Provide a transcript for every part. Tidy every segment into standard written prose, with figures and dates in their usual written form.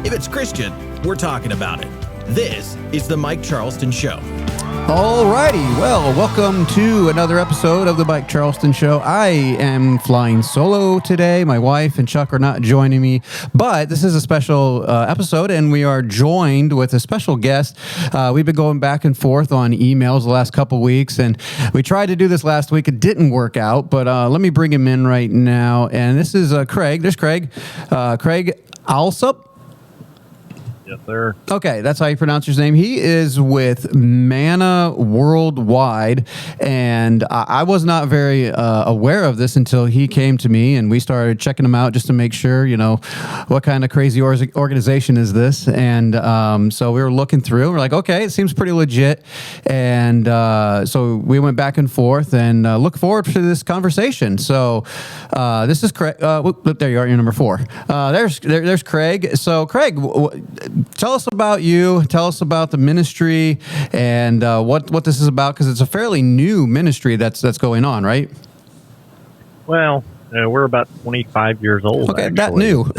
If it's Christian, we're talking about it. This is the Mike Charleston Show. Alrighty, well, welcome to another episode of the Mike Charleston Show. I am flying solo today. My wife and Chuck are not joining me, but this is a special episode, and we are joined with a special guest. We've been going back and forth on emails the last couple weeks, and we tried to do this last week. It didn't work out, but let me bring him in right now. And this is Craig. There's Craig. Craig Alsup. Yes, sir. Okay, that's how you pronounce his name. He is with Manna Worldwide, and I was not very aware of this until he came to me, and we started checking him out just to make sure, you know, what kind of crazy organization is this? And so we were looking through. We're like, okay, it seems pretty legit, and so we went back and forth, and look forward to this conversation. So this is Craig. There you are, you're number 4. There's Craig. So Craig, tell us about you. Tell us about the ministry and what this is about, because it's a fairly new ministry that's going on, right? Well, we're about 25 years old. Okay, actually. that new.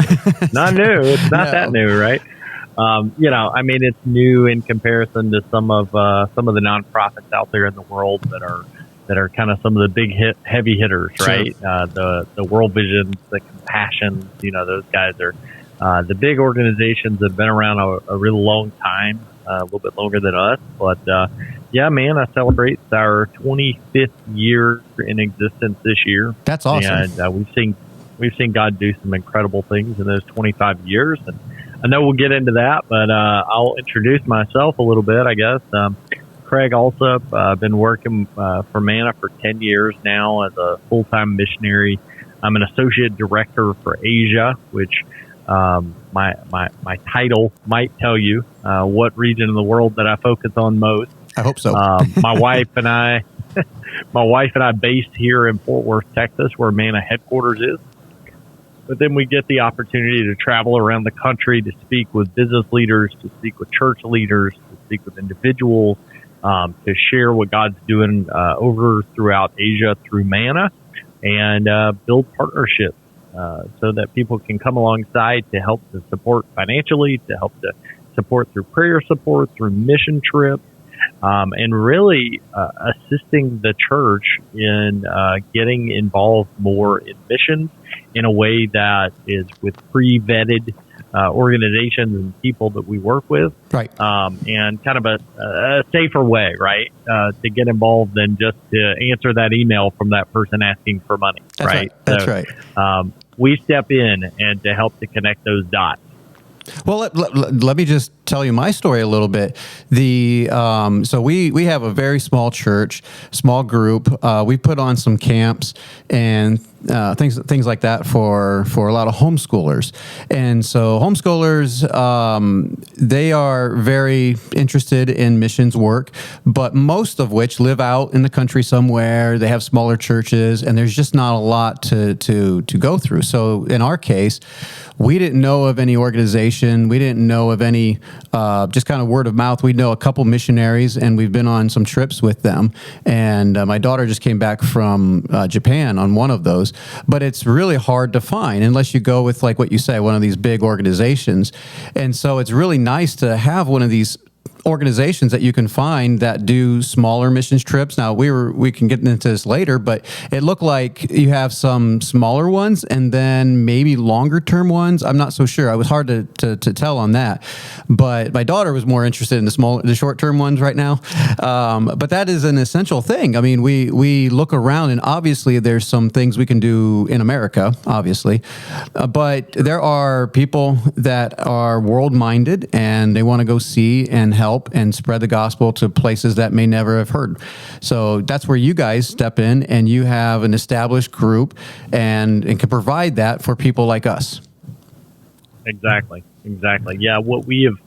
Not new. It's not No. that new, right? You know, I mean, it's new in comparison to some of the nonprofits out there in the world that are kind of some of the big heavy hitters, Sure. right? The World Visions, the Compassions, you know, those guys are. The big organizations have been around a really long time, a little bit longer than us. But, yeah, man, I celebrate our 25th year in existence this year. That's awesome. And we've seen God do some incredible things in those 25 years. And I know we'll get into that, but I'll introduce myself a little bit, I guess. Craig Alsup. I've been working for Manna for 10 years now as a full-time missionary. I'm an associate director for Asia, which my title might tell you what region of the world that I focus on most. I hope so. My wife and I based here in Fort Worth, Texas, where Manna headquarters is. But then we get the opportunity to travel around the country to speak with business leaders, to speak with church leaders, to speak with individuals, to share what God's doing over throughout Asia through Manna, and build partnerships. So that people can come alongside to help to support financially, to help to support through prayer support, through mission trips, and really assisting the church in getting involved more in missions in a way that is with pre-vetted organizations and people that we work with, Right. And kind of a safer way, right, to get involved than just to answer that email from that person asking for money, That's right. That's right. We step in and to help to connect those dots. Well, let me just tell you my story a little bit. So we have a very small church, small group. We put on some camps and things like that for a lot of homeschoolers. And so homeschoolers, they are very interested in missions work, but most of which live out in the country somewhere. They have smaller churches, and there's just not a lot to go through. So in our case, we didn't know of any organization. We didn't know of any, just kind of word of mouth. We know a couple missionaries, and we've been on some trips with them. And my daughter just came back from Japan on one of those. But it's really hard to find unless you go with, like what you say, one of these big organizations. And so it's really nice to have one of these organizations that you can find that do smaller missions trips. Now we can get into this later, but it looked like you have some smaller ones and then maybe longer term ones. I'm not so sure. It was hard to tell on that, but my daughter was more interested in the short term ones right now. But that is an essential thing. I mean, we look around, and obviously there's some things we can do in America, obviously, but there are people that are world minded and they want to go see and help and spread the gospel to places that may never have heard. So that's where you guys step in, and you have an established group and can provide that for people like us. Exactly. Yeah, what we have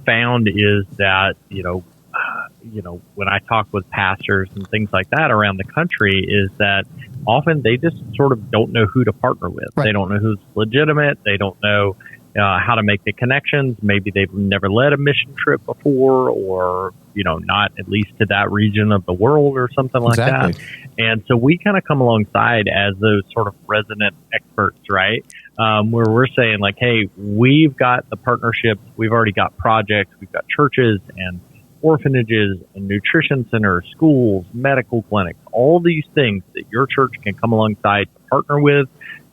found is that, when I talk with pastors and things like that around the country, is that often they just sort of don't know who to partner with. Right. They don't know who's legitimate. They don't know how to make the connections. Maybe they've never led a mission trip before, or, not at least to that region of the world or something like Exactly. that. And so we kind of come alongside as those sort of resident experts, right? Where we're saying like, hey, we've got the partnerships, we've already got projects, we've got churches and orphanages and nutrition centers, schools, medical clinics, all these things that your church can come alongside to partner with,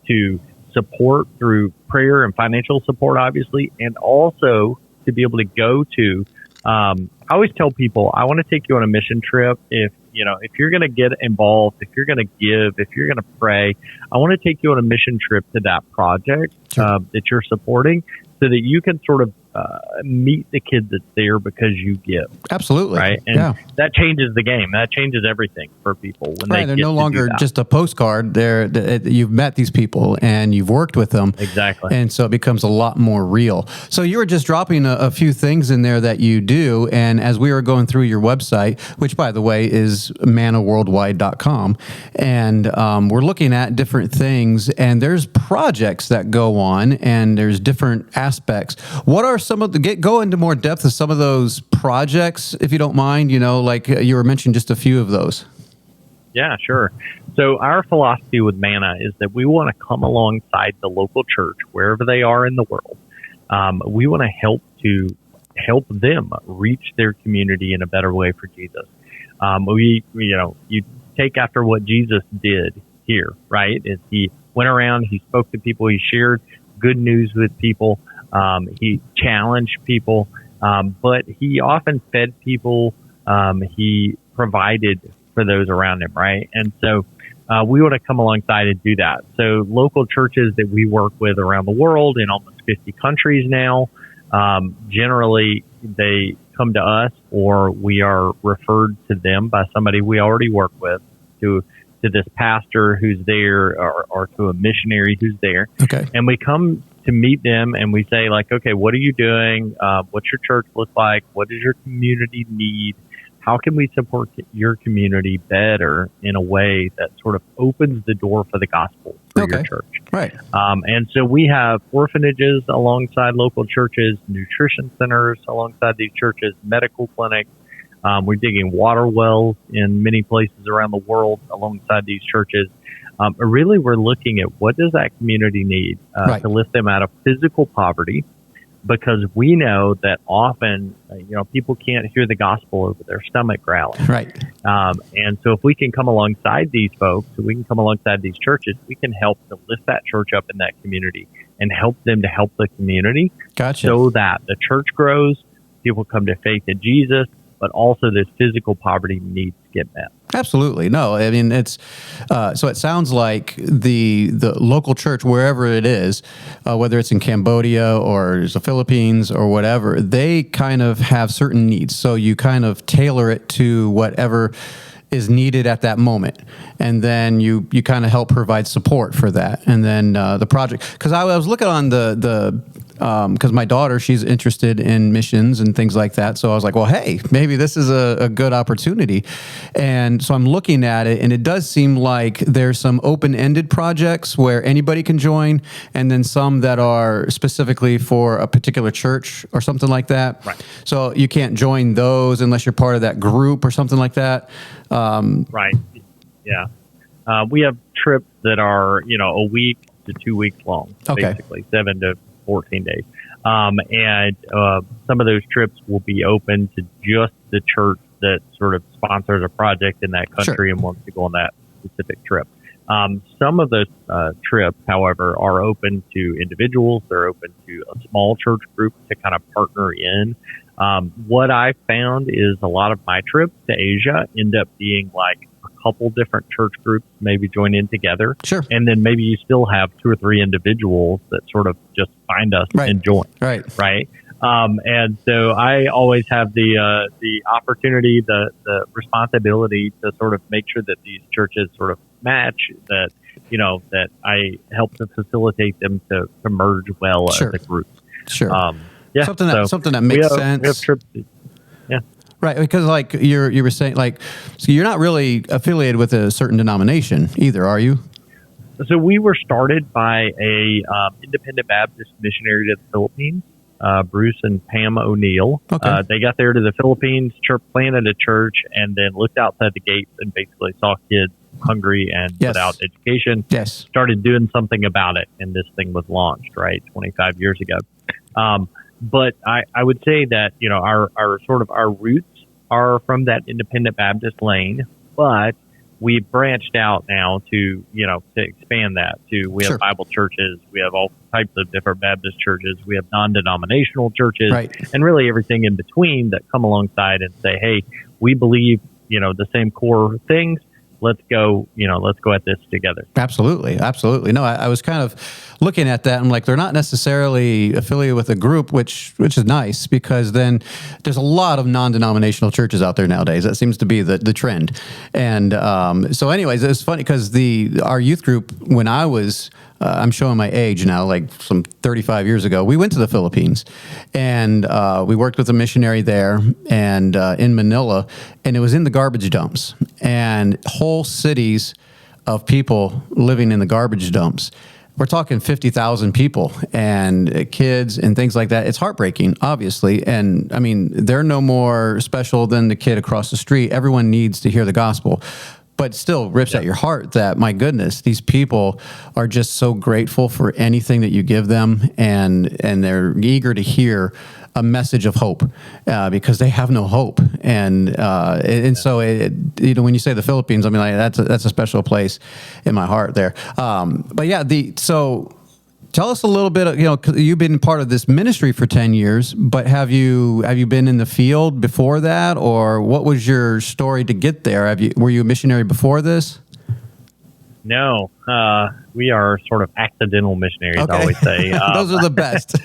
to support through prayer and financial support, obviously, and also to be able to go to. I always tell people, I want to take you on a mission trip. If you're going to get involved, if you're going to give, if you're going to pray, I want to take you on a mission trip to that project that you're supporting, so that you can sort of meet the kid that's there because you give. Absolutely. Right. And that changes the game. That changes everything for people. When they're no longer just a postcard. You've met these people and you've worked with them. Exactly. And so it becomes a lot more real. So you were just dropping a few things in there that you do. And as we were going through your website, which by the way is mannaworldwide.com, and we're looking at different things, and there's projects that go on and there's different aspects. What are some of go into more depth of some of those projects, if you don't mind, like you were mentioning just a few of those. Yeah, sure. So our philosophy with Manna is that we want to come alongside the local church, wherever they are in the world. We want to help them reach their community in a better way for Jesus. You take after what Jesus did here, right? Is he went around, he spoke to people, he shared good news with people. He challenged people, but he often fed people. He provided for those around him, right? And so we want to come alongside and do that. So local churches that we work with around the world in almost 50 countries now, generally they come to us, or we are referred to them by somebody we already work with, to this pastor who's there, or to a missionary who's there. Okay. And we come to meet them and we say like, okay, what are you doing? What's your church look like? What does your community need? How can we support your community better in a way that sort of opens the door for the gospel for your church? Right. And so we have orphanages alongside local churches, nutrition centers alongside these churches, medical clinics. We're digging water wells in many places around the world alongside these churches. Really, we're looking at what does that community need to lift them out of physical poverty, because we know that often, people can't hear the gospel over their stomach growling. Right. And so if we can come alongside these folks, we can come alongside these churches, we can help to lift that church up in that community and help them to help the community. Gotcha. So that the church grows, people come to faith in Jesus, but also this physical poverty needs to get met. Absolutely. No, I mean, it's so it sounds like the local church, wherever it is, whether it's in Cambodia or the Philippines or whatever, they kind of have certain needs. So you kind of tailor it to whatever is needed at that moment. And then you kind of help provide support for that. And then the project, because I was looking on because my daughter, she's interested in missions and things like that. So I was like, well, hey, maybe this is a good opportunity. And so I'm looking at it, and it does seem like there's some open-ended projects where anybody can join, and then some that are specifically for a particular church or something like that. Right. So you can't join those unless you're part of that group or something like that. Right. Yeah. We have trips that are, a week to 2 weeks long, basically 7 to 14 days. And some of those trips will be open to just the church that sort of sponsors a project in that country and wants to go on that specific trip. Some of those trips, however, are open to individuals. They're open to a small church group to kind of partner in. What I found is a lot of my trips to Asia end up being like a couple different church groups maybe join in together. Sure. And then maybe you still have 2 or 3 individuals that sort of just find us and join. Right. Right. And so I always have the opportunity, the responsibility to sort of make sure that these churches sort of match, that, that I help to facilitate them to merge well as a group. Sure. Yeah. Something that makes sense. We have trips. Yeah. Right, because like you were saying, like, so you're not really affiliated with a certain denomination either, are you? So we were started by a independent Baptist missionary to the Philippines, Bruce and Pam O'Neill. Okay. They got there to the Philippines, planted a church, and then looked outside the gates and basically saw kids hungry and Yes. without education. Yes. Started doing something about it, and this thing was launched, right, 25 years ago. But I would say that, our sort of our roots are from that independent Baptist lane, but we've branched out now to expand that to, we have Sure. Bible churches, we have all types of different Baptist churches, we have non-denominational churches, Right. and really everything in between that come alongside and say, hey, we believe, the same core things. Let's go at this together. Absolutely. Absolutely. No, I was kind of looking at that. I'm like, they're not necessarily affiliated with a group, which is nice, because then there's a lot of non-denominational churches out there nowadays. That seems to be the trend. And so anyways, it's funny because our youth group, when I was, I'm showing my age now, like some 35 years ago, we went to the Philippines, and we worked with a missionary there and in Manila, and it was in the garbage dumps, and whole cities of people living in the garbage dumps. We're talking 50,000 people and kids and things like that. It's heartbreaking, obviously. And I mean, they're no more special than the kid across the street. Everyone needs to hear the gospel. But still rips at your heart that, my goodness, these people are just so grateful for anything that you give them, and they're eager to hear a message of hope because they have no hope. And so when you say the Philippines, I mean, like, that's a special place in my heart there. But yeah, so tell us a little bit. You've been part of this ministry for 10 years, but have you been in the field before that, or what was your story to get there? Were you a missionary before this? No, we are sort of accidental missionaries. Okay. I always say Those are the best.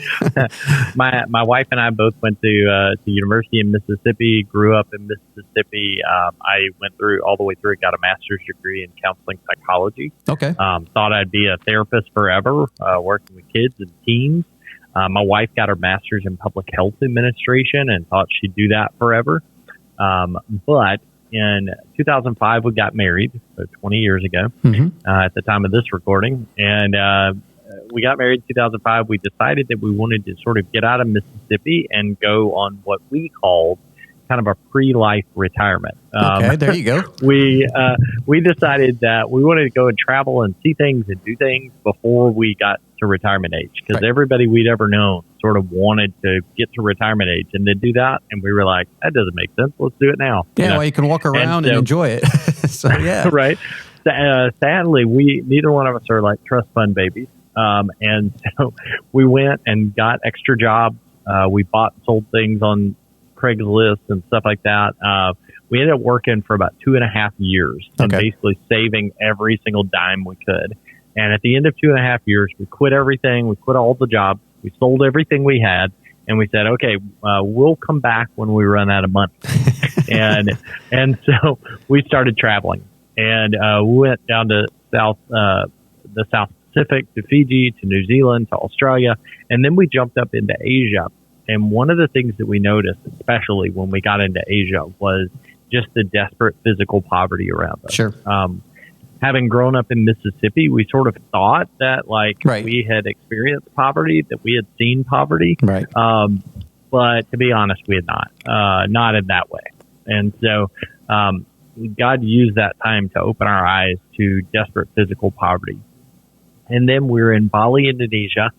my wife and I both went to university in Mississippi. Grew up in Mississippi. I went all the way through. Got a master's degree in counseling psychology. Okay. Thought I'd be a therapist forever, working with kids and teens. My wife got her master's in public health administration and thought she'd do that forever. But in 2005, we got married, so 20 years ago, at the time of this recording. And we got married in 2005. We decided that we wanted to sort of get out of Mississippi and go on what we called kind of a pre-life retirement. Okay, there you go. We decided that we wanted to go and travel and see things and do things before we got to retirement age, because everybody we'd ever known sort of wanted to get to retirement age and then do that. And we were like, that doesn't make sense. Let's do it now. Yeah, well, you can walk around and enjoy it. So, yeah. Right. Sadly, neither one of us are like trust fund babies. And so we went and got extra jobs. We bought and sold things on Craigslist and stuff like that. We ended up working for about 2.5 years and basically saving every single dime we could. And at the end of 2.5 years, we quit everything. We quit all the jobs. We sold everything we had. And we said, okay, we'll come back when we run out of money. and so we started traveling, and we went down to the South Pacific, to Fiji, to New Zealand, to Australia. And then we jumped up into Asia. And one of the things that we noticed, especially when we got into Asia, was just the desperate physical poverty around us. Sure. Having grown up in Mississippi, we sort of thought that we had experienced poverty, that we had seen poverty. Right. But to be honest, we had not in that way. And so God used that time to open our eyes to desperate physical poverty. And then we're in Bali, Indonesia,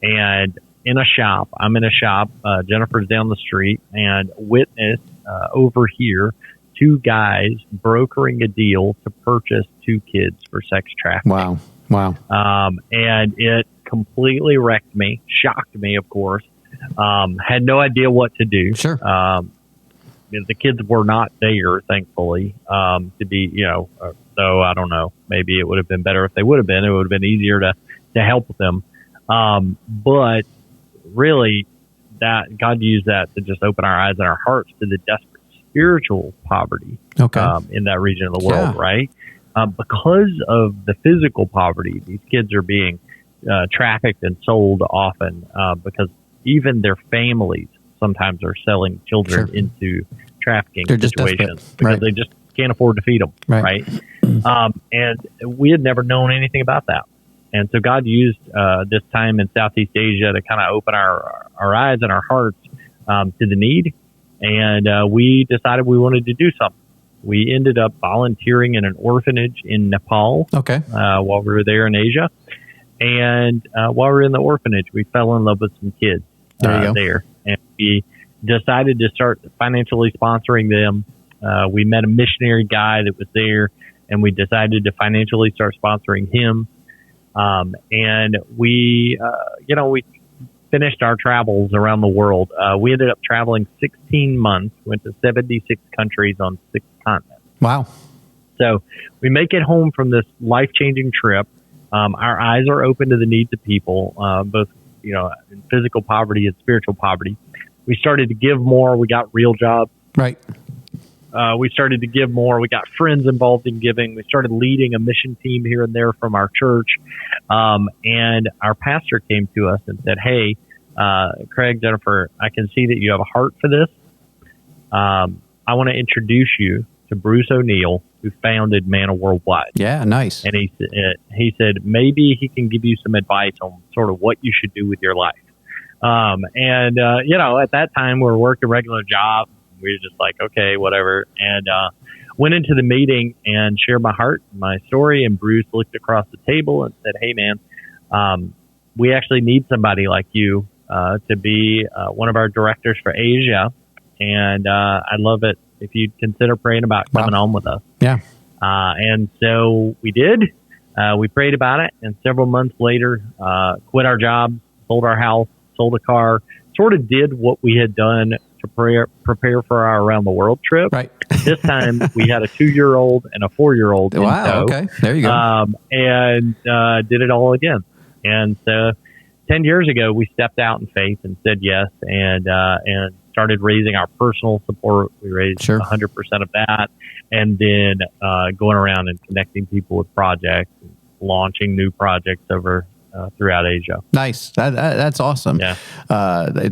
and in a shop. I'm in a shop. Jennifer's down the street, and witness over here 2 guys brokering a deal to purchase 2 kids for sex trafficking. Wow. And it completely wrecked me, shocked me, of course. Had no idea what to do. Sure. The kids were not there, thankfully, to be, so I don't know. Maybe it would have been better if they would have been. It would have been easier to help them. But really, that God used that to just open our eyes and our hearts to the desperate spiritual poverty in that region of the world, right? Because of the physical poverty, these kids are being trafficked and sold often because even their families sometimes are selling children into trafficking situations because can't afford to feed them, Right. And we had never known anything about that. And so God used this time in Southeast Asia to kind of open our eyes and our hearts to the need. And we decided we wanted to do something. We ended up volunteering in an orphanage in Nepal while we were there in Asia. And while we were in the orphanage, we fell in love with some kids there. And we decided to start financially sponsoring them. We met a missionary guy that was there, and we decided to financially start sponsoring him. And we finished our travels around the world. We ended up traveling 16 months, went to 76 countries on 6 continents. Wow. So we make it home from this life-changing trip. Our eyes are open to the needs of people, both, in physical poverty and spiritual poverty. We started to give more. We got real jobs. Right. We started to give more. We got friends involved in giving. We started leading a mission team here and there from our church. And our pastor came to us and said, "Hey, Craig, Jennifer, I can see that you have a heart for this. I want to introduce you to Bruce O'Neill, who founded Manna Worldwide." Yeah, nice. And he said, maybe he can give you some advice on sort of what you should do with your life. At that time, we were working regular jobs. We were just like, okay, whatever. And went into the meeting and shared my heart, my story. And Bruce looked across the table and said, "Hey, man, we actually need somebody like you to be one of our directors for Asia. And I'd love it if you'd consider praying about coming on with us." Yeah. And so we did. We prayed about it. And several months later, quit our job, sold our house, sold a car, sort of did what we had done to prepare for our around the world trip. Right. This time we had a 2-year-old and a 4-year-old. Wow. Okay. There you go. And did it all again. And so 10 years ago, we stepped out in faith and said yes, and started raising our personal support. We raised 100% of that, and then going around and connecting people with projects, and launching new projects over throughout Asia. Nice. That's awesome. Yeah.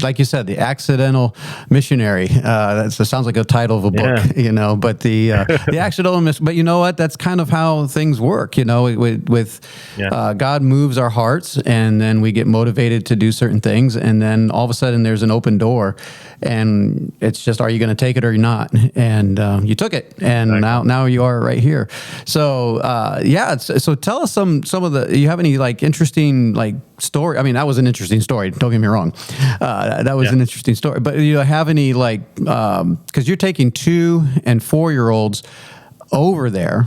Like you said, the accidental missionary. That sounds like a title of a book, but the accidental but you know what? That's kind of how things work, with God moves our hearts, and then we get motivated to do certain things. And then all of a sudden there's an open door, and it's just, are you going to take it or you're not? And you took it, and now you are right here. So, so tell us some of the, you have any interesting story? I mean, that was an interesting story. Don't get me wrong. That was an interesting story. But you have any because you're taking 2- and 4-year-olds over there.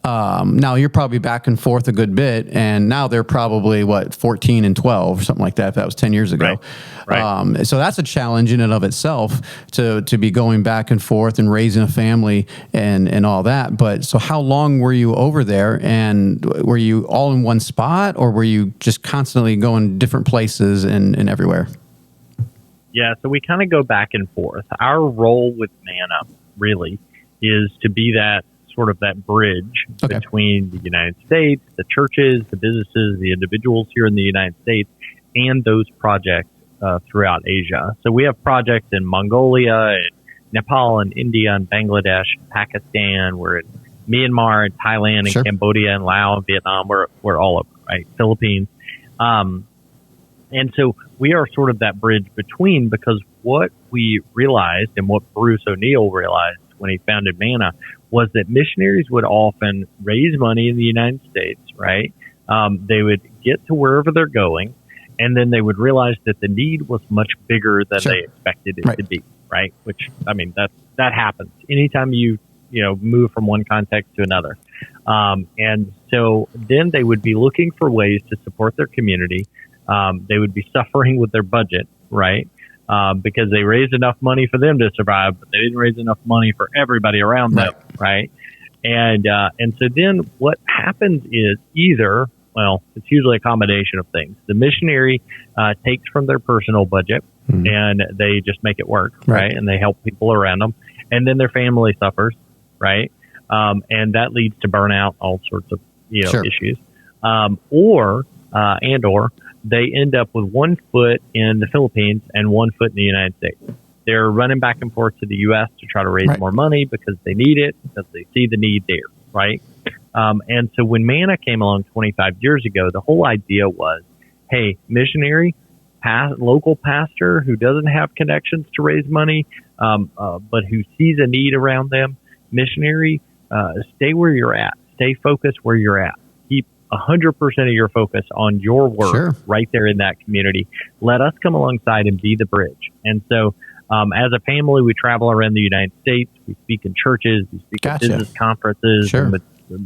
Now you're probably back and forth a good bit, and now they're probably 14 and 12 or something like that. If that was 10 years ago. Right. So that's a challenge in and of itself to be going back and forth and raising a family and all that. But so how long were you over there, and were you all in one spot, or were you just constantly going different places and everywhere? Yeah. So we kind of go back and forth. Our role with Manna really is to be that sort of that bridge between the United States, the churches, the businesses, the individuals here in the United States, and those projects throughout Asia. So we have projects in Mongolia, and Nepal, and India, and Bangladesh, Pakistan. We're in Myanmar, and Thailand, and Cambodia, and Laos, and Vietnam. We're all over, right? Philippines. And so we are sort of that bridge between, because what we realized, and what Bruce O'Neill realized when he founded Manna, was that missionaries would often raise money in the United States, right? They would get to wherever they're going, and then they would realize that the need was much bigger than they expected it to be, right? Which, I mean, that happens anytime you move from one context to another. And so then they would be looking for ways to support their community. They would be suffering with their budget, right? Because they raised enough money for them to survive, but they didn't raise enough money for everybody around them, right? And so then what happens is it's usually a combination of things. The missionary takes from their personal budget, and they just make it work, right? And they help people around them, and then their family suffers, right? And that leads to burnout, all sorts of issues, or they end up with one foot in the Philippines and one foot in the United States. they're running back and forth to the U.S. to try to raise more money because they need it, because they see the need there, right? And so when Manna came along 25 years ago, the whole idea was, hey, missionary, local pastor who doesn't have connections to raise money, but who sees a need around them, missionary, stay where you're at. Stay focused where you're at. Keep 100% of your focus on your work right there in that community. Let us come alongside and be the bridge. And so as a family, we travel around the United States. We speak in churches. We speak at business conferences and with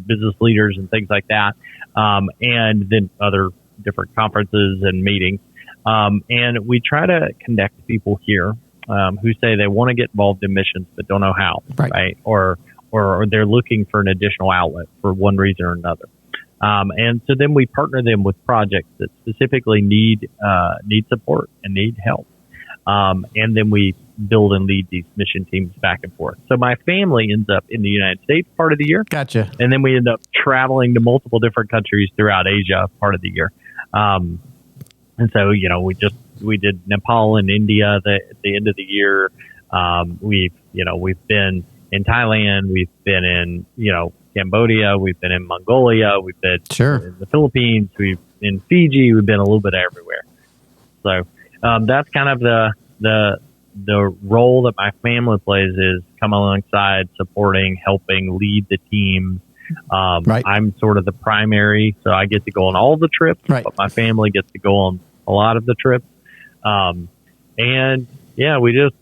business leaders and things like that, and then other different conferences and meetings. And we try to connect people here who say they want to get involved in missions but don't know how, right? Or they're looking for an additional outlet for one reason or another. And so then we partner them with projects that specifically need support and need help. And then we build and lead these mission teams back and forth. So my family ends up in the United States part of the year. Gotcha. And then we end up traveling to multiple different countries throughout Asia part of the year. And so, we did Nepal and India at the end of the year. We've been in Thailand. We've been in, Cambodia. We've been in Mongolia. We've been in the Philippines. We've in Fiji. We've been a little bit everywhere. So, that's kind of the role that my family plays is come alongside, supporting, helping, lead the team. I'm sort of the primary, so I get to go on all the trips, but my family gets to go on a lot of the trips. And yeah, we just,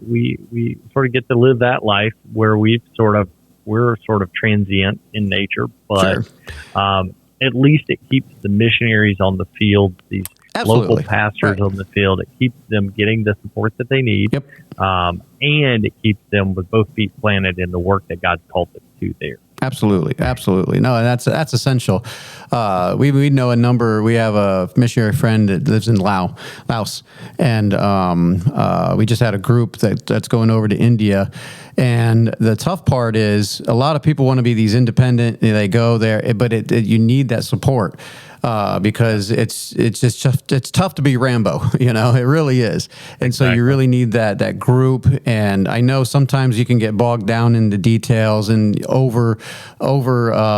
we sort of get to live that life where we're sort of transient in nature, but, at least it keeps the missionaries on the field, these local pastors on the field. It keeps them getting the support that they need. And it keeps them with both feet planted in the work that God's called them to there. Absolutely. No, and that's essential. We know a number. We have a missionary friend that lives in Laos, and we just had a group that's going over to India. And the tough part is a lot of people want to be these independent. They go there, but you need that support. Because it's tough to be Rambo, it really is. And so you really need that group. And I know sometimes you can get bogged down in the details and over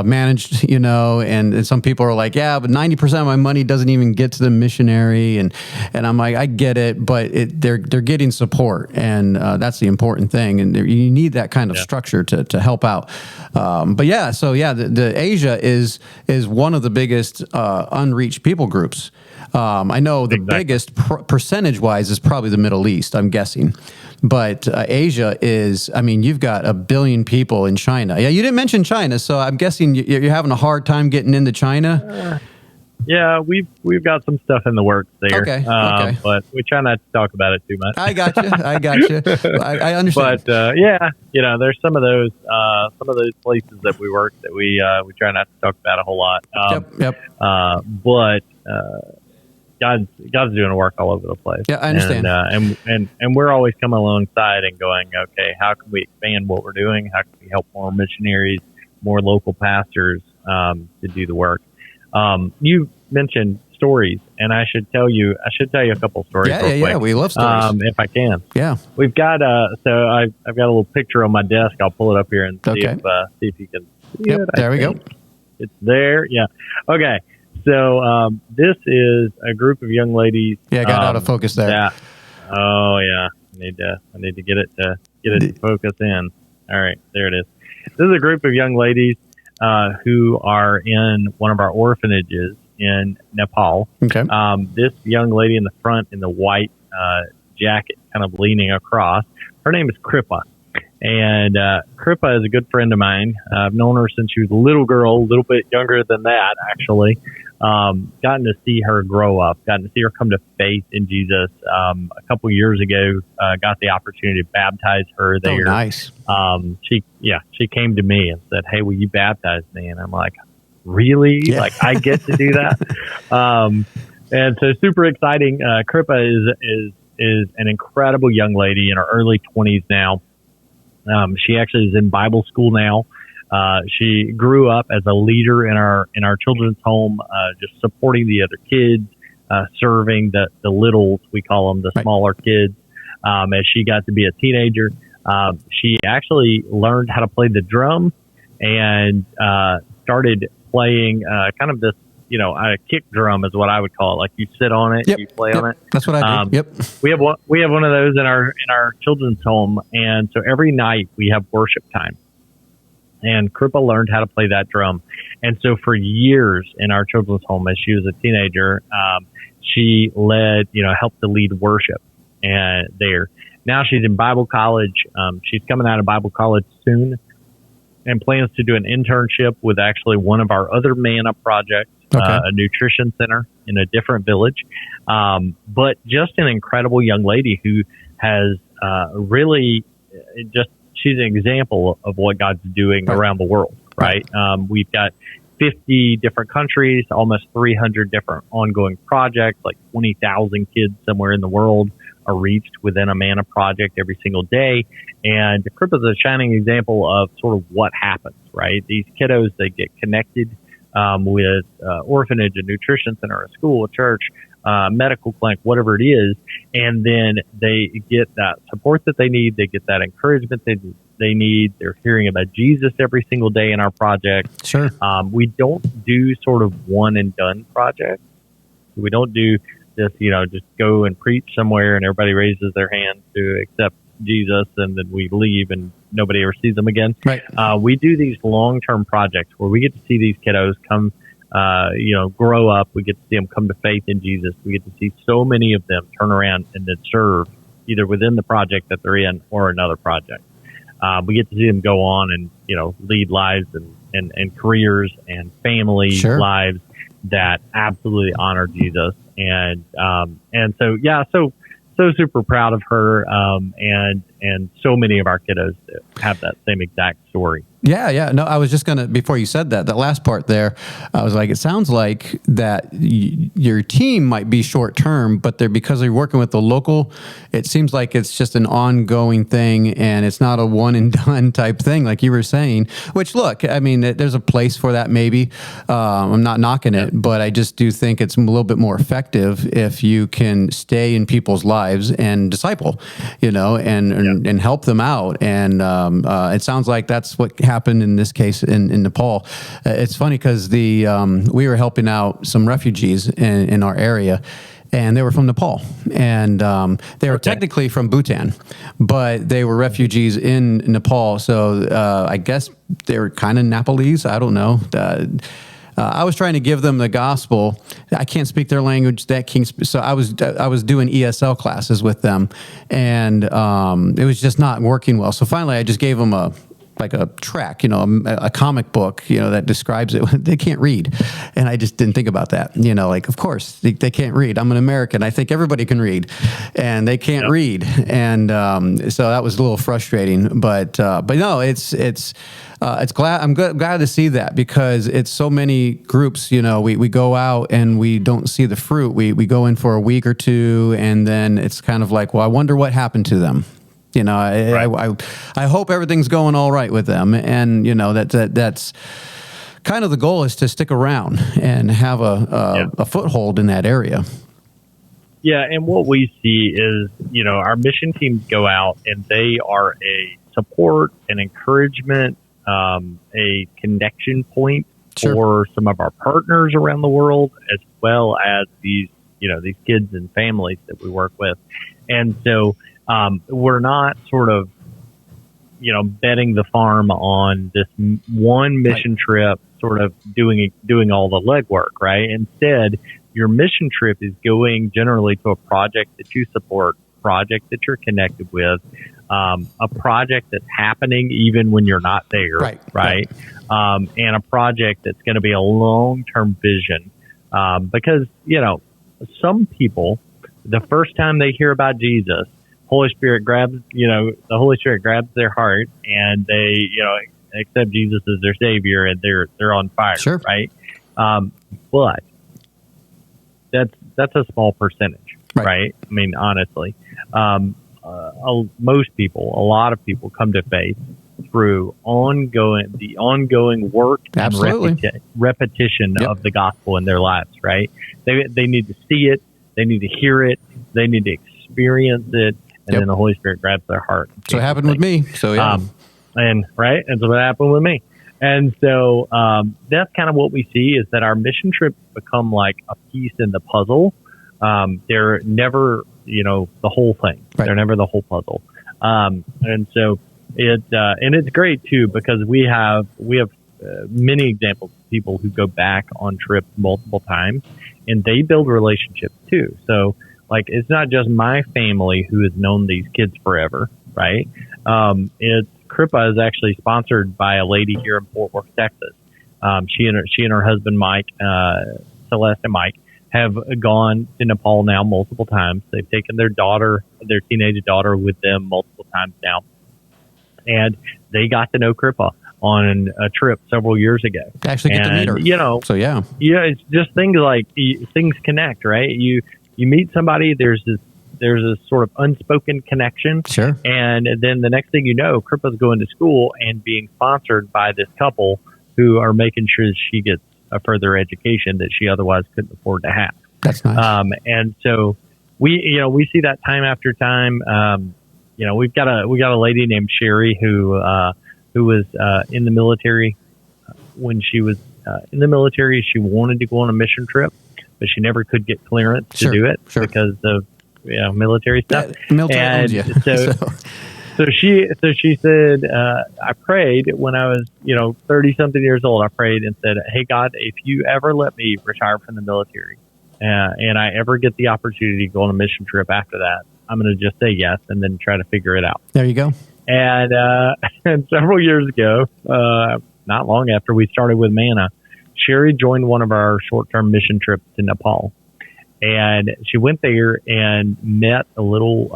managed, and some people are like, yeah, but 90% of my money doesn't even get to the missionary. And I'm like, I get it, but they're getting support. And that's the important thing. And you need that kind of structure to help out. The Asia is one of the biggest, unreached people groups. I know the biggest percentage-wise is probably the Middle East, I'm guessing. But Asia is, you've got 1 billion people in China. Yeah, you didn't mention China, so I'm guessing you're having a hard time getting into China? Yeah, we've got some stuff in the works there. Okay. But we try not to talk about it too much. I got you. I understand. But there's some of those places that we work that we try not to talk about a whole lot. But God's doing work all over the place. Yeah, I understand. And we're always coming alongside and going, okay, how can we expand what we're doing? How can we help more missionaries, more local pastors to do the work? You mentioned stories, and I should tell you a couple of stories. Yeah, we love stories. If I can. Yeah. We've got so I've got a little picture on my desk. I'll pull it up here and see if you can see it. There we go. It's there. Yeah. Okay. So this is a group of young ladies. Yeah, I got out of focus there. Yeah. Oh yeah. I need to get it to focus in. All right, there it is. This is a group of young ladies who are in one of our orphanages in Nepal. Okay. This young lady in the front in the white jacket, kind of leaning across, her name is Kripa. And Kripa is a good friend of mine. I've known her since she was a little girl, a little bit younger than that, actually. Gotten to see her grow up, gotten to see her come to faith in Jesus. A couple years ago, got the opportunity to baptize her there. Oh, nice. She came to me and said, "Hey, will you baptize me?" And I'm like, "Really? Yeah. Like I get to do that?" And so super exciting. Kripa is an incredible young lady in her early 20s now. She actually is in Bible school now. She grew up as a leader in our children's home, just supporting the other kids, serving the littles, we call them, the smaller kids. as she got to be a teenager. She actually learned how to play the drum and started playing kind of this, a kick drum is what I would call it. Like you sit on it, you play on it. That's what I do. We have one of those in our children's home, and so every night we have worship time. And Kripa learned how to play that drum. And so for years in our children's home, as she was a teenager, she helped to lead worship and there. Now she's in Bible college. She's coming out of Bible college soon and plans to do an internship with actually one of our other Manna projects, a nutrition center in a different village. But just an incredible young lady who has really she's an example of what God's doing around the world, right? We've got 50 different countries, almost 300 different ongoing projects, like 20,000 kids somewhere in the world are reached within a Manna project every single day. And Kripa is a shining example of sort of what happens, right? These kiddos, they get connected with orphanage, a nutrition center, a school, a church, medical clinic, whatever it is, and then they get that support that they need. They get that encouragement they need. They're hearing about Jesus every single day in our project. Sure. We don't do sort of one and done projects. We don't do just go and preach somewhere and everybody raises their hand to accept Jesus and then we leave and nobody ever sees them again. Right. We do these long-term projects where we get to see these kiddos come grow up. We get to see them come to faith in Jesus. We get to see so many of them turn around and then serve either within the project that they're in or another project. We get to see them go on and, lead lives and careers and family lives that absolutely honor Jesus. And so super proud of her. And so many of our kiddos have that same exact story. Yeah. No, I was just going to, before you said that last part there, I was like, it sounds like that your team might be short term, but because they're working with the local, it seems like it's just an ongoing thing and it's not a one and done type thing, like you were saying, which look, I mean, there's a place for that maybe. I'm not knocking it, but I just do think it's a little bit more effective if you can stay in people's lives and disciple, and help them out. And it sounds like that's what happened in this case in Nepal. It's funny because we were helping out some refugees in our area, and they were from Nepal, and they were technically from Bhutan, but they were refugees in Nepal. So I guess they were kind of Nepalese. I don't know. I was trying to give them the gospel. I can't speak their language. So I was doing ESL classes with them, and it was just not working well. So finally, I just gave them a track, a comic book, that describes it. They can't read. And I just didn't think about that. Of course, they can't read. I'm an American. I think everybody can read. And they can't read. And so that was a little frustrating. But no, it's glad. I'm glad to see that because it's so many groups, we go out and we don't see the fruit. We go in for a week or two and then it's kind of like, well, I wonder what happened to them. I hope everything's going all right with them, and that's kind of the goal is to stick around and have a foothold in that area. Yeah, and what we see is our mission teams go out and they are a support, an encouragement, a connection point for some of our partners around the world, as well as these kids and families that we work with, and so. We're not sort of, betting the farm on this one mission trip, sort of doing all the legwork, right? Instead, your mission trip is going generally to a project that you support, project that you're connected with, a project that's happening even when you're not there, right? And a project that's going to be a long-term vision, because, some people, the first time they hear about Jesus, the Holy Spirit grabs their heart and they, accept Jesus as their Savior and they're on fire, right? But that's a small percentage, right? I mean, honestly, most people, a lot of people come to faith through the ongoing work and repetition of the gospel in their lives, right? They need to see it, they need to hear it, they need to experience it. and then the Holy Spirit grabs their heart. So it happened with me. So yeah. And so what happened with me. And so that's kind of what we see, is that our mission trips become like a piece in the puzzle. They're never, the whole thing. Right. They're never the whole puzzle. And so it's great too, because we have many examples of people who go back on trips multiple times, and they build relationships too. So like, it's not just my family who has known these kids forever, right? It's Kripa is actually sponsored by a lady here in Fort Worth, Texas. She and her husband, Mike, Celeste and Mike, have gone to Nepal now multiple times. They've taken their teenage daughter with them multiple times now. And they got to know Kripa on a trip several years ago. Actually get to meet her. So yeah. Yeah, it's just things like things connect, right? You meet somebody, there's a sort of unspoken connection. Sure. And then the next thing you know, Kripa's going to school and being sponsored by this couple who are making sure she gets a further education that she otherwise couldn't afford to have. That's nice. And so we see that time after time. We've got a lady named Sherry who was in the military. When she was in the military, she wanted to go on a mission trip, but she never could get clearance to do it because of military stuff. Military owns you. So she said, I prayed when I was 30 something years old. I prayed and said, "Hey God, if you ever let me retire from the military, and I ever get the opportunity to go on a mission trip after that, I'm going to just say yes and then try to figure it out." There you go. And several years ago, not long after we started with Manna, Sherry joined one of our short-term mission trips to Nepal. And she went there and met a little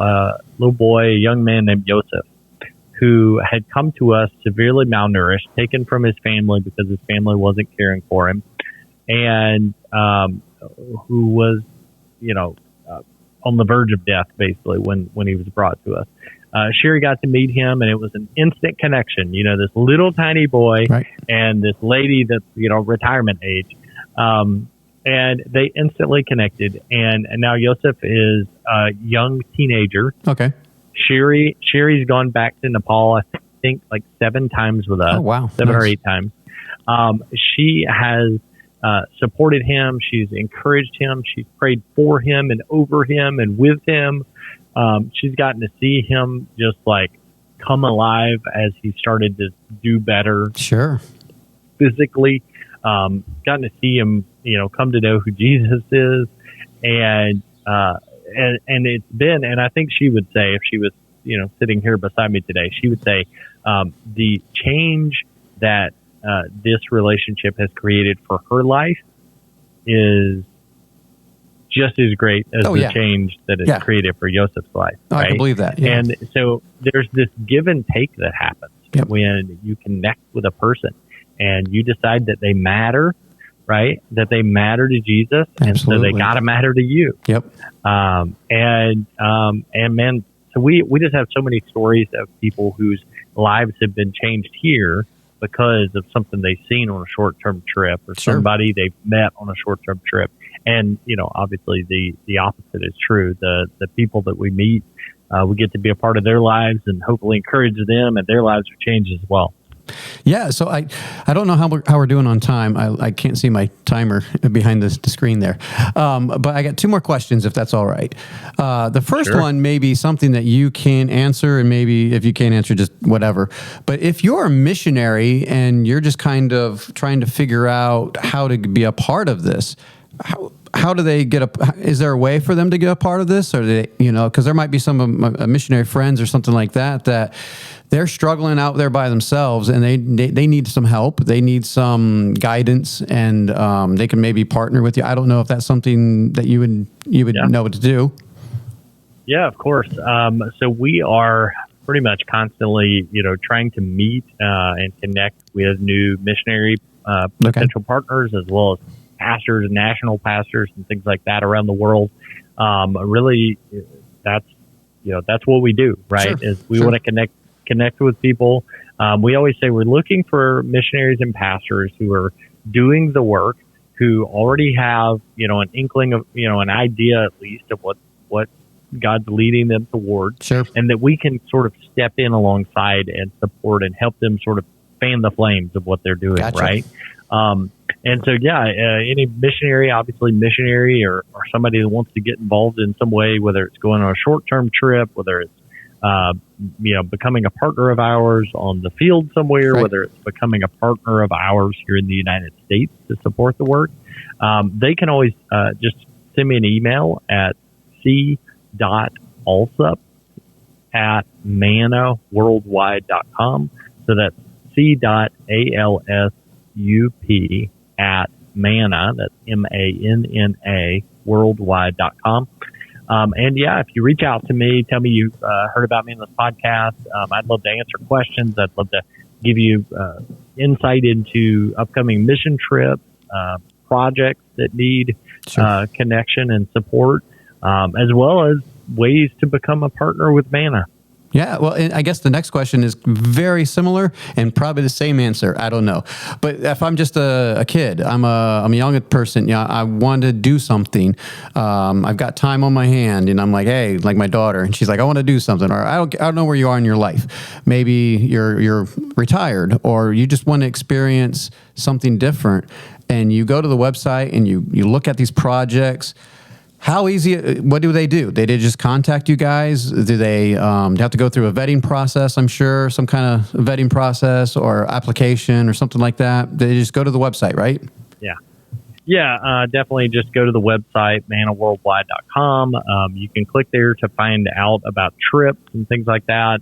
boy, a young man named Joseph, who had come to us severely malnourished, taken from his family because his family wasn't caring for him, and who was, on the verge of death, basically, when he was brought to us. Sherry got to meet him, and it was an instant connection. This little tiny boy and this lady that's, retirement age. And they instantly connected. And now Joseph is a young teenager. Okay. Sherry's gone back to Nepal, I think, like 7 times with us. Oh, wow. 7 or 8 times. She has supported him. She's encouraged him. She's prayed for him and over him and with him. She's gotten to see him just like come alive as he started to do better. Sure. Physically. Gotten to see him, come to know who Jesus is. And it's been, and I think she would say, if she was, sitting here beside me today, she would say, the change that, this relationship has created for her life is just as great as the change that it's created for Joseph's life. I can believe that. Yeah. And so there's this give and take that happens when you connect with a person and you decide that they matter, right? That they matter to Jesus. Absolutely. And so they got to matter to you. Yep. And man, so we just have so many stories of people whose lives have been changed here because of something they've seen on a short-term trip or somebody they've met on a short-term trip. And, obviously the opposite is true. The people that we meet, we get to be a part of their lives and hopefully encourage them, and their lives are changed as well. Yeah, so I don't know how we're doing on time. I can't see my timer behind the screen there. But I got 2 more questions, if that's all right. The first one may be something that you can answer, and maybe if you can't answer, just whatever. But if you're a missionary and you're just kind of trying to figure out how to be a part of this, how do they is there a way for them to get a part of this? Or do they, because there might be some missionary friends or something like that they're struggling out there by themselves, and they need some help. They need some guidance, and they can maybe partner with you. I don't know if that's something that you would know what to do. Yeah, of course. So we are pretty much constantly, trying to meet and connect with new missionary potential partners, as well as pastors, national pastors, and things like that around the world. Really, that's what we do, right? Is we want to connect with people. We always say we're looking for missionaries and pastors who are doing the work, who already have, an inkling of, an idea at least of what God's leading them toward, Sure. and that we can sort of step in alongside and support and help them sort of fan the flames of what they're doing, Gotcha. right? And so, any missionary, obviously missionary or somebody that wants to get involved in some way, whether it's going on a short-term trip, whether it's, becoming a partner of ours on the field somewhere, Right. whether it's becoming a partner of ours here in the United States to support the work, they can always just send me an email at c.alsup@mannaworldwide.com. So that's c.alsup at Manna, that's MANNA, worldwide.com. If you reach out to me, tell me you heard about me in this podcast. I'd love to answer questions. I'd love to give you insight into upcoming mission trips, projects that need connection and support, as well as ways to become a partner with Manna. Yeah, well, and I guess the next question is very similar and probably the same answer. I don't know, but if I'm just a kid, I'm a young person. Yeah, I want to do something. I've got time on my hand, and I'm like, hey, like my daughter, and she's like, I want to do something, or I don't know where you are in your life. Maybe you're retired, or you just want to experience something different, and you go to the website and you look at these projects. How easy? What do? They just contact you guys? Do they have to go through a vetting process? I'm sure some kind of vetting process or application or something like that. They just go to the website, right? Yeah, definitely just go to the website, mannaworldwide.com. You can click there to find out about trips and things like that.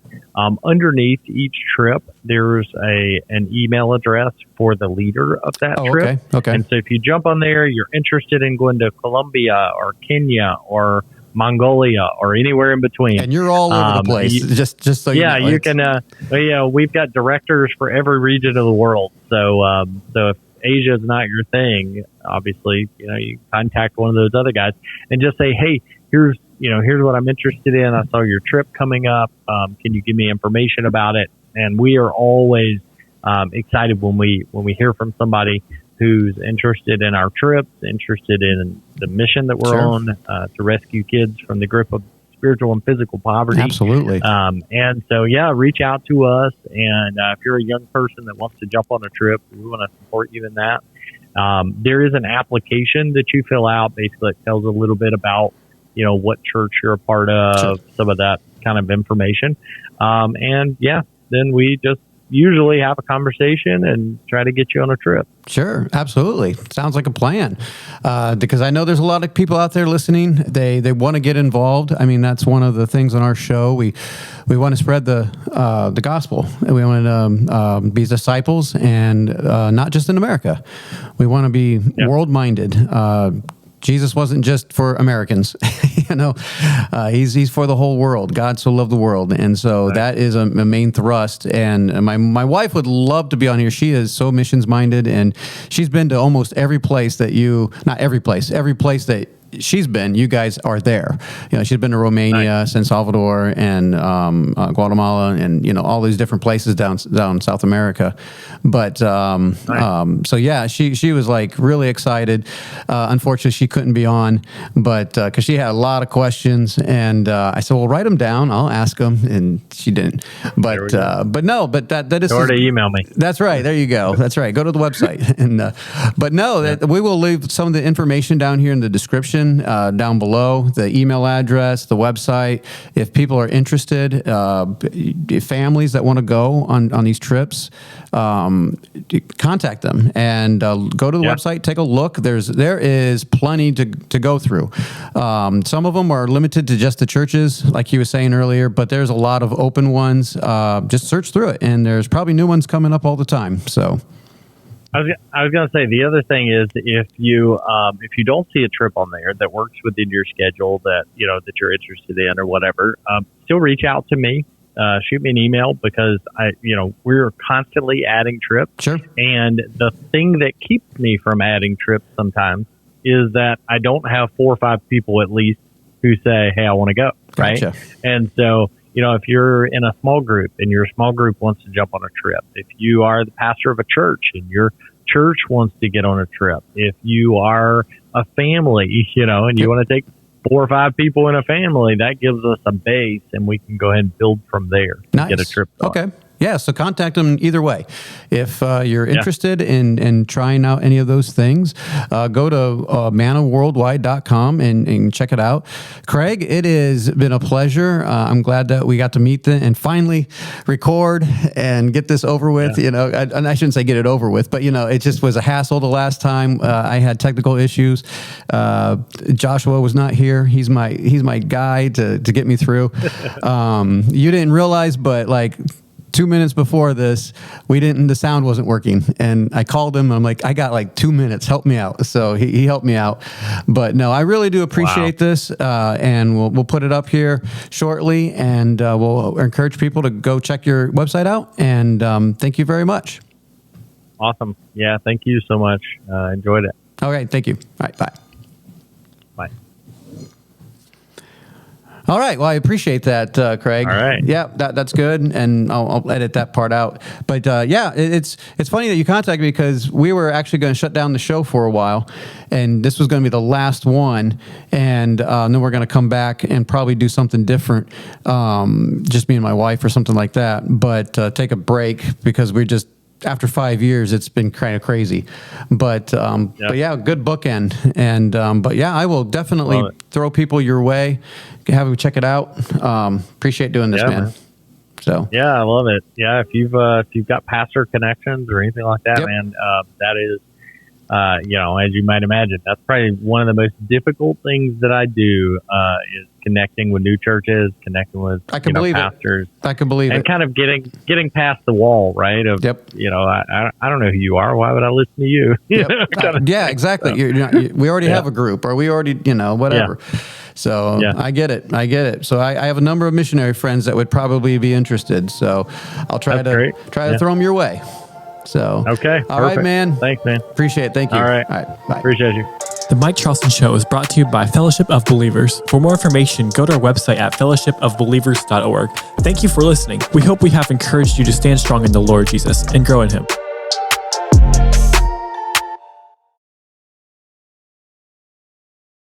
Underneath each trip, there's an email address for the leader of that trip. Okay. And so if you jump on there, you're interested in going to Colombia or Kenya or Mongolia or anywhere in between. And you're all over the place. Just so you know. You can. We've got directors for every region of the world. So if Asia is not your thing, obviously, you contact one of those other guys and just say, hey, here's what I'm interested in. I saw your trip coming up. Can you give me information about it? And we are always excited when we hear from somebody who's interested in our trips, interested in the mission that we're on to rescue kids from the grip of spiritual and physical poverty. Absolutely. And so, reach out to us. And if you're a young person that wants to jump on a trip, we want to support you in that. There is an application that you fill out. Basically, it tells a little bit about, what church you're a part of, some of that kind of information. Then we just usually have a conversation and try to get you on a trip. Sure, absolutely. Sounds like a plan. Because I know there's a lot of people out there listening. They want to get involved. I mean, that's one of the things on our show. We want to spread the gospel. We want to be disciples, and not just in America. We want to be world-minded. Jesus wasn't just for Americans, he's for the whole world. God so loved the world. And so that is a main thrust. And my wife would love to be on here. She is so missions minded, and she's been to almost every place that every place that she's been, you guys are there. She's been to Romania, San Salvador, and Guatemala, and all these different places down South America. But she was like really excited. Unfortunately, she couldn't be on, but because she had a lot of questions, and I said, "Well, write them down. I'll ask them," and she didn't. But that is or to email me. That's right. There you go. That's right. Go to the website, and that we will leave some of the information down here in the description. Down below, the email address, the website. If people are interested, families that want to go on these trips, contact them and go to the website, take a look. There is plenty to go through. Some of them are limited to just the churches, like you were saying earlier, but there's a lot of open ones. Just search through it, and there's probably new ones coming up all the time. So. I was going to say, the other thing is, if you don't see a trip on there that works within your schedule that you're interested in or whatever, still reach out to me. Shoot me an email, because we're constantly adding trips. Sure. And the thing that keeps me from adding trips sometimes is that I don't have 4 or 5 people at least who say, "Hey, I want to go." Right. Gotcha. And so, if you're in a small group and your small group wants to jump on a trip, if you are the pastor of a church and your church wants to get on a trip, if you are a family, and you want to take 4 or 5 people in a family, that gives us a base, and we can go ahead and build from there to Nice. get a trip started. Okay. Yeah, so contact them either way. If you're interested in trying out any of those things, go to mannaworldwide.com and check it out. Craig, it has been a pleasure. I'm glad that we got to meet and finally record and get this over with. You know, and I shouldn't say get it over with, but, you know, it just was a hassle the last time. I had technical issues. Joshua was not here. He's my guy to get me through. You didn't realize, but like 2 minutes before this, the sound wasn't working. And I called him. I'm like, I got like 2 minutes. Help me out. So he helped me out. But no, I really do appreciate this. And we'll put it up here shortly. And we'll encourage people to go check your website out. And thank you very much. Awesome. Yeah, thank you so much. Enjoyed it. All right. Thank you. All right. Bye. Bye. All right. Well, I appreciate that, Craig. All right. Yeah, that's good, and I'll edit that part out. But yeah, it's funny that you contacted me because we were actually going to shut down the show for a while, and this was going to be the last one, and then we're going to come back and probably do something different, just me and my wife or something like that. But take a break because we're just. After 5 years, it's been kind of crazy, but yeah, good bookend. And but yeah, I will definitely throw people your way. Have them check it out. Appreciate doing this, man. So yeah, I love it. Yeah, if you've got pastor connections or anything like that, man, that is, you know, as you might imagine, that's probably one of the most difficult things that I do is connecting with new churches, connecting with pastors. I can believe it. And kind of getting past the wall, right? Of you know, I don't know who you are. Why would I listen to you? Yeah, exactly. We already have a group, or we already, you know, whatever. Yeah. So I get it. So I have a number of missionary friends that would probably be interested. So I'll try to throw them your way. So okay, all right, man. Thanks, man. Appreciate it. Thank you. All right, bye. Appreciate you. The Mike Charleston Show is brought to you by Fellowship of Believers. For more information, go to our website at fellowshipofbelievers.org. Thank you for listening. We hope we have encouraged you to stand strong in the Lord Jesus and grow in Him.